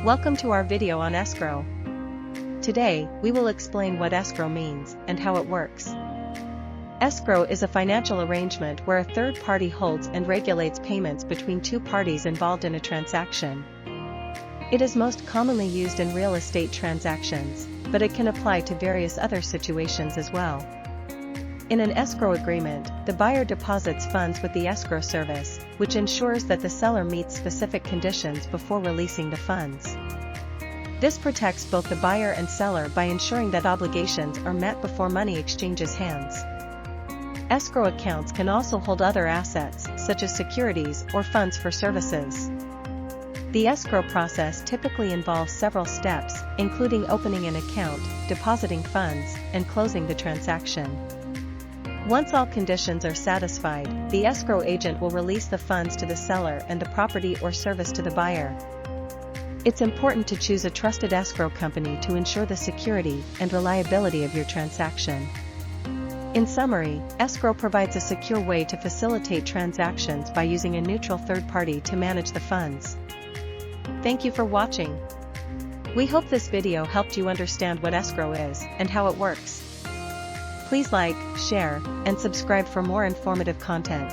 Welcome to our video on escrow. Today, we will explain what escrow means and how it works. Escrow is a financial arrangement where a third party holds and regulates payments between two parties involved in a transaction. It is most commonly used in real estate transactions, but it can apply to various other situations as well. In an escrow agreement, the buyer deposits funds with the escrow service, which ensures that the seller meets specific conditions before releasing the funds. This protects both the buyer and seller by ensuring that obligations are met before money exchanges hands. Escrow accounts can also hold other assets, such as securities or funds for services. The escrow process typically involves several steps, including opening an account, depositing funds, and closing the transaction. Once all conditions are satisfied, the escrow agent will release the funds to the seller and the property or service to the buyer. It's important to choose a trusted escrow company to ensure the security and reliability of your transaction. In summary, escrow provides a secure way to facilitate transactions by using a neutral third party to manage the funds. Thank you for watching. We hope this video helped you understand what escrow is and how it works. Please like, share, and subscribe for more informative content.